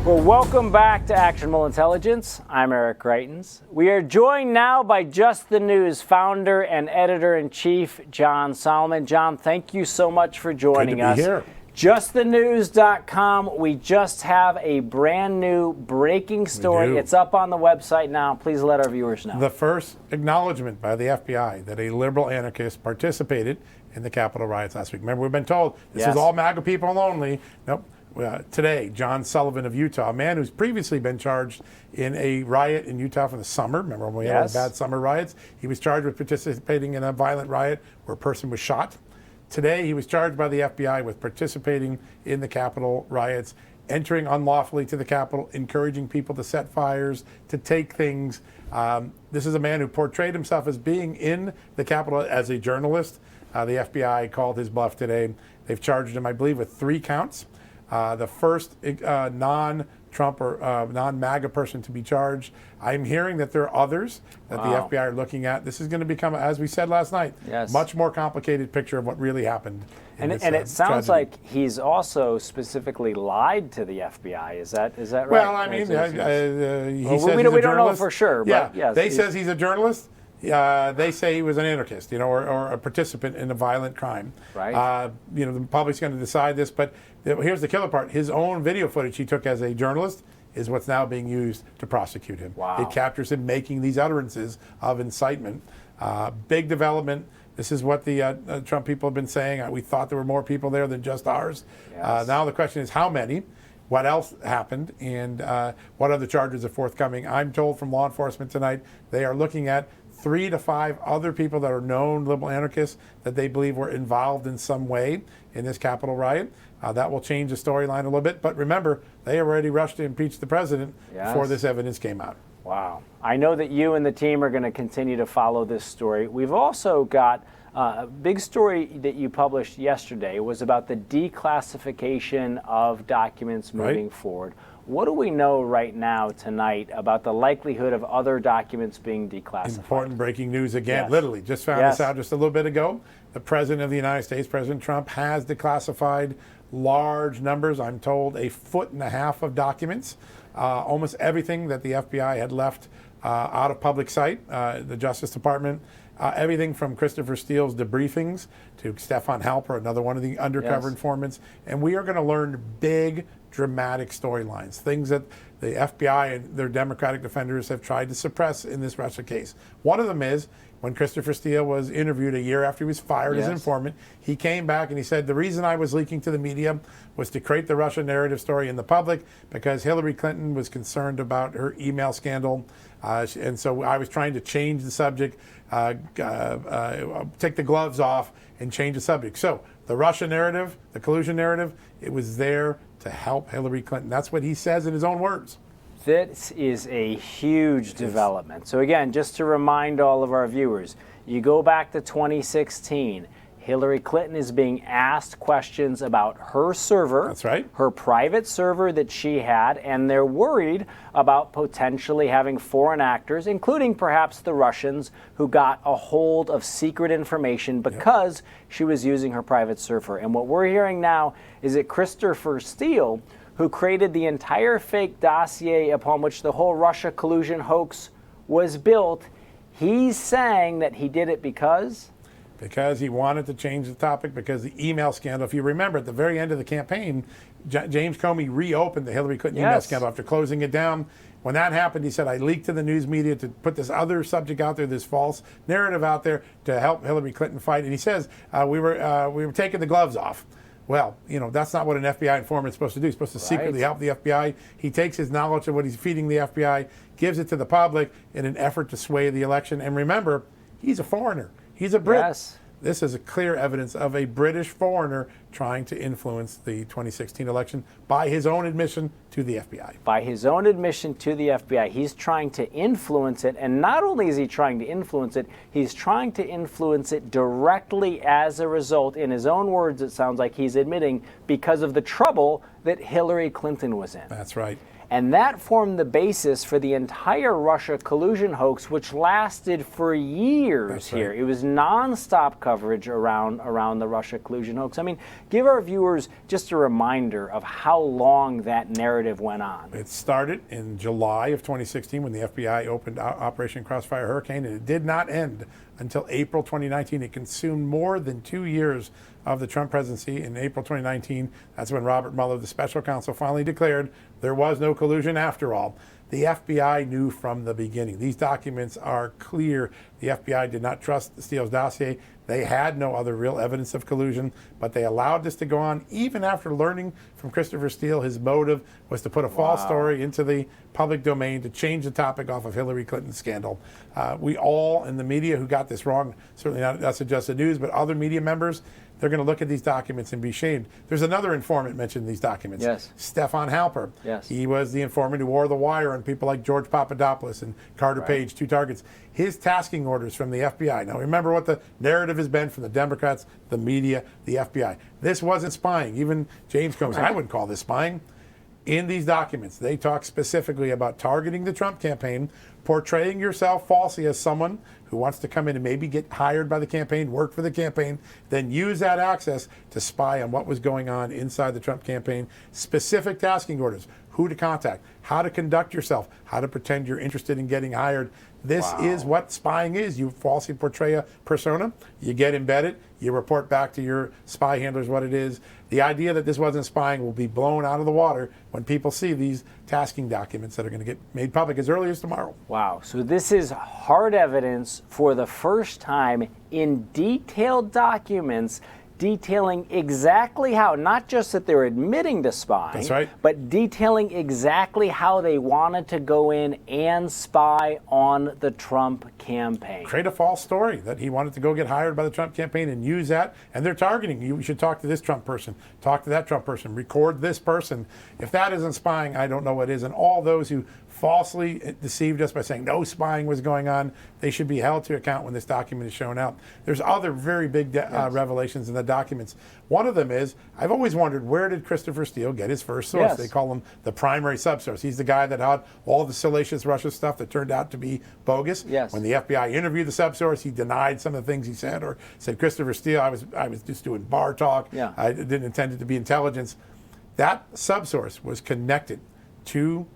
Well, welcome back to Actionable Intelligence. I'm Eric Greitens. We are joined now by Just the News founder and editor-in-chief, John Solomon. John, thank you so much for joining us. Good to be here. JustTheNews.com. We just have a brand new breaking story. It's up on the website now. Please let our viewers know. The first acknowledgement by the FBI that a liberal anarchist participated in the Capitol riots last week. Remember, we've been told this is all MAGA people only. Nope. Today, John Sullivan of Utah, a man who's previously been charged in a riot in Utah for the summer. Remember when we had bad summer riots? He was charged with participating in a violent riot where a person was shot. Today, he was charged by the FBI with participating in the Capitol riots, entering unlawfully to the Capitol, encouraging people to set fires, to take things. This is a man who portrayed himself as being in the Capitol as a journalist. The FBI called his bluff today. They've charged him, I believe, with 3 counts. The first non-Trump or non-MAGA person to be charged. I'm hearing that there are others that the FBI are looking at. This is going to become, as we said last night, much more complicated picture of what really happened. And it sounds like he's also specifically lied to the FBI. Is that right? Well, I mean, he says we he's a don't know journalist. for sure. Yeah, but yes, they says he's a journalist. They say he was an anarchist, or a participant in a violent crime. Right. The public's going to decide this, but here's the killer part. His own video footage he took as a journalist is what's now being used to prosecute him. Wow. It captures him making these utterances of incitement. Big development. This is what the Trump people have been saying. We thought there were more people there than just ours. Yes. Now the question is how many? What else happened, and what other charges are forthcoming? I'm told from law enforcement tonight they are looking at 3 to 5 other people that are known liberal anarchists that they believe were involved in some way in this Capitol riot. That will change the storyline a little bit. But remember, they already rushed to impeach the president before this evidence came out. Wow. I know that you and the team are going to continue to follow this story. We've also got a big story that you published yesterday was about the declassification of documents moving forward. What do we know right now tonight about the likelihood of other documents being declassified? Important breaking news again. Literally, just found this out just a little bit ago. The President of the United States, President Trump, has declassified large numbers, I'm told, 1.5 foot of documents. Almost everything that the FBI had left out of public sight, the Justice Department, everything from Christopher Steele's debriefings to Stefan Halper, another one of the undercover informants. And we are going to learn big, dramatic storylines, things that the FBI and their Democratic defenders have tried to suppress in this Russia case. One of them is when Christopher Steele was interviewed a year after he was fired as informant, he came back and he said, the reason I was leaking to the media was to create the Russia narrative story in the public because Hillary Clinton was concerned about her email scandal. And so I was trying to change the subject, take the gloves off and change the subject. So the Russia narrative, the collusion narrative, it was there to help Hillary Clinton. That's what he says in his own words. This is a huge development. So again, just to remind all of our viewers, you go back to 2016, Hillary Clinton is being asked questions about her server. That's right. Her private server that she had, and they're worried about potentially having foreign actors, including perhaps the Russians, who got a hold of secret information because she was using her private server. And what we're hearing now is that Christopher Steele, who created the entire fake dossier upon which the whole Russia collusion hoax was built, he's saying that he did it because he wanted to change the topic, because the email scandal, if you remember at the very end of the campaign, James Comey reopened the Hillary Clinton email scandal after closing it down. When that happened, he said, I leaked to the news media to put this other subject out there, this false narrative out there to help Hillary Clinton fight. And he says, we were taking the gloves off. Well, that's not what an FBI informant is supposed to do. He's supposed to secretly help the FBI. He takes his knowledge of what he's feeding the FBI, gives it to the public in an effort to sway the election. And remember, he's a foreigner. He's a Brit. This is a clear evidence of a British foreigner trying to influence the 2016 election by his own admission to the FBI. By his own admission to the FBI, he's trying to influence it. And not only is he trying to influence it, he's trying to influence it directly as a result. In his own words, it sounds like he's admitting because of the trouble that Hillary Clinton was in. That's right. And that formed the basis for the entire Russia collusion hoax, which lasted for years. That's here. right. It was nonstop coverage around the Russia collusion hoax. I mean, give our viewers just a reminder of how long that narrative went on. It started in July of 2016 when the FBI opened Operation Crossfire Hurricane, and it did not end until April 2019. It consumed more than 2 years of the Trump presidency. In April 2019, that's when Robert Mueller, the special counsel, finally declared there was no collusion after all. The FBI knew from the beginning. These documents are clear. The FBI did not trust Steele's dossier. They had no other real evidence of collusion, but they allowed this to go on even after learning from Christopher Steele his motive was to put a false story into the public domain to change the topic off of Hillary Clinton's scandal. We all in the media who got this wrong, certainly not Just the News, but other media members, they're going to look at these documents and be shamed. There's another informant mentioned in these documents. Yes. Stefan Halper. Yes. He was the informant who wore the wire on people like George Papadopoulos and Carter Page, two targets. His tasking orders from the FBI. Now remember what the narrative has been from the Democrats, the media, the FBI. This wasn't spying. Even James Combs, I wouldn't call this spying. In these documents, they talk specifically about targeting the Trump campaign, portraying yourself falsely as someone who wants to come in and maybe get hired by the campaign, work for the campaign, then use that access to spy on what was going on inside the Trump campaign. Specific tasking orders, who to contact, how to conduct yourself, how to pretend you're interested in getting hired. This is what spying is. You falsely portray a persona, you get embedded, you report back to your spy handlers what it is. The idea that this wasn't spying will be blown out of the water when people see these tasking documents that are going to get made public as early as tomorrow. Wow. So this is hard evidence for the first time in detailed documents detailing exactly how, not just that they're admitting to spying, That's right. but detailing exactly how they wanted to go in and spy on the Trump campaign. Create a false story that he wanted to go get hired by the Trump campaign and use that. And they're targeting you. You should talk to this Trump person, talk to that Trump person, record this person. If that isn't spying, I don't know what is. And all those who falsely deceived us by saying no spying was going on, they should be held to account when this document is shown out. There's other very big revelations in the documents. One of them is, I've always wondered, where did Christopher Steele get his first source? Yes. They call him the primary subsource. He's the guy that had all the salacious Russia stuff that turned out to be bogus. Yes. When the FBI interviewed the subsource, he denied some of the things he said, or said, Christopher Steele, I was just doing bar talk. Yeah. I didn't intend it to be intelligence. That subsource was connected to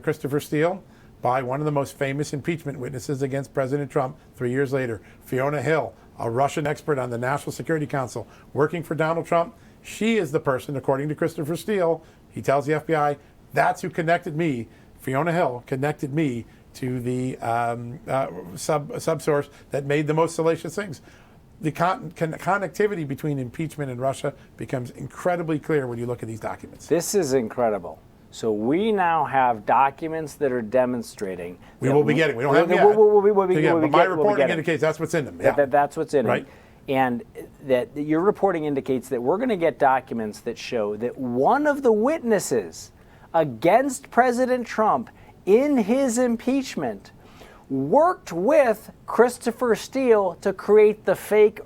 Christopher Steele by one of the most famous impeachment witnesses against President Trump 3 years later, Fiona Hill, a Russian expert on the National Security Council working for Donald Trump. She is the person, according to Christopher Steele, he tells the FBI, that's who connected me. Fiona Hill connected me to the subsource that made the most salacious things. The connectivity between impeachment and Russia becomes incredibly clear when you look at these documents. This is incredible. So we now have documents that are demonstrating. We will be getting. We don't have them yet. But my reporting indicates that's what's in them. Yeah. That's what's in right. it. And that your reporting indicates that we're going to get documents that show that one of the witnesses against President Trump in his impeachment worked with Christopher Steele to create the fake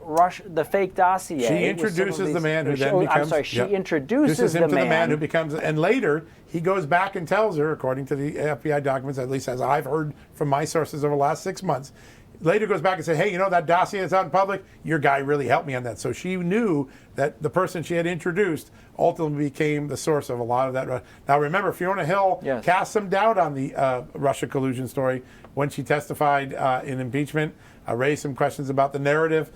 dossier. She introduces the man who then becomes. I'm sorry. She introduces him to the man who becomes, and later he goes back and tells her, according to the FBI documents, at least as I've heard from my sources over the last 6 months. Later goes back and says, hey, you know that dossier that's out in public? Your guy really helped me on that. So she knew that the person she had introduced ultimately became the source of a lot of that. Now remember, Fiona Hill cast some doubt on the Russia collusion story when she testified in impeachment, raised some questions about the narrative.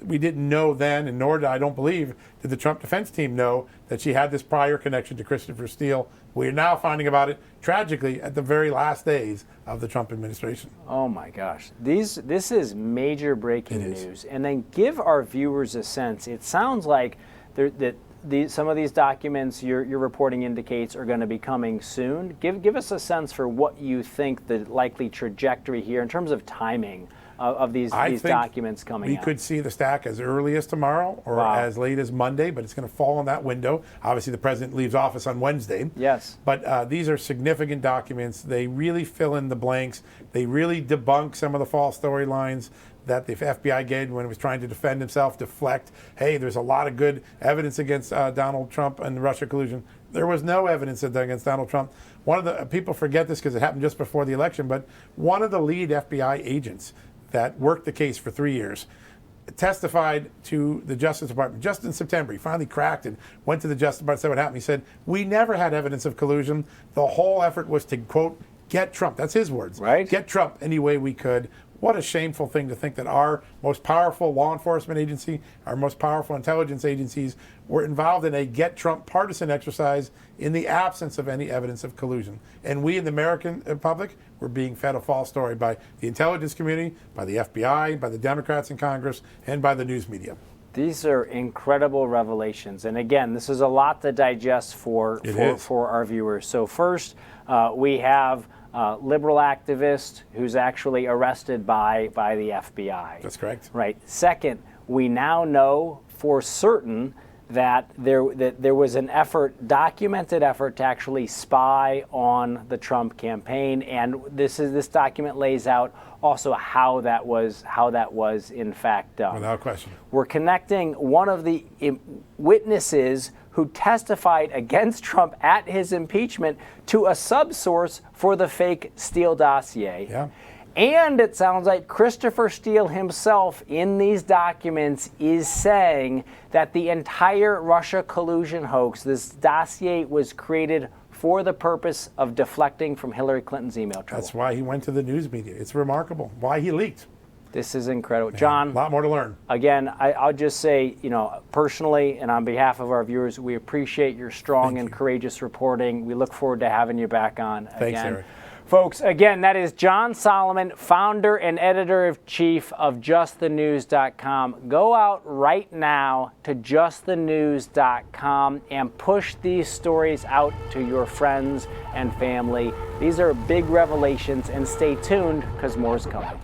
We didn't know then, and nor did I don't believe, did the Trump defense team know that she had this prior connection to Christopher Steele. We're now finding about it, tragically, at the very last days of the Trump administration. Oh my gosh. This is major breaking news. And then give our viewers a sense. It sounds like some of these documents your reporting indicates are going to be coming soon. Give us a sense for what you think the likely trajectory here in terms of timing of these documents coming out. We could see the stack as early as tomorrow or as late as Monday, but it's going to fall in that window. Obviously, the president leaves office on Wednesday. Yes. But these are significant documents. They really fill in the blanks. They really debunk some of the false storylines that the FBI gave when it was trying to defend himself, deflect. Hey, there's a lot of good evidence against Donald Trump and the Russia collusion. There was no evidence against Donald Trump. One of the people forget this because it happened just before the election, but one of the lead FBI agents that worked the case for 3 years testified to the Justice Department just in September. He finally cracked and went to the Justice Department and said what happened. He said, "We never had evidence of collusion. The whole effort was to, quote, get Trump." That's his words. Right. Get Trump any way we could. What a shameful thing to think that our most powerful law enforcement agency, our most powerful intelligence agencies were involved in a get Trump partisan exercise in the absence of any evidence of collusion. And we in the American public were being fed a false story by the intelligence community, by the FBI, by the Democrats in Congress, and by the news media. These are incredible revelations. And again, this is a lot to digest for our viewers. So first, we have liberal activist who's actually arrested by the FBI. That's correct. Right. Second, we now know for certain that there was an documented effort to actually spy on the Trump campaign, and this document lays out also how that was in fact done. Without question. We're connecting one of the witnesses who testified against Trump at his impeachment to a subsource for the fake Steele dossier. Yeah. And it sounds like Christopher Steele himself in these documents is saying that the entire Russia collusion hoax, this dossier, was created for the purpose of deflecting from Hillary Clinton's email trouble. That's why he went to the news media. It's remarkable. Why he leaked. This is incredible. John, a lot more to learn. Again, I'll just say, personally and on behalf of our viewers, we appreciate your strong and courageous reporting. We look forward to having you back on again. Thanks, Eric. Folks, again, that is John Solomon, founder and editor-in-chief of JustTheNews.com. Go out right now to JustTheNews.com and push these stories out to your friends and family. These are big revelations, and stay tuned because more is coming.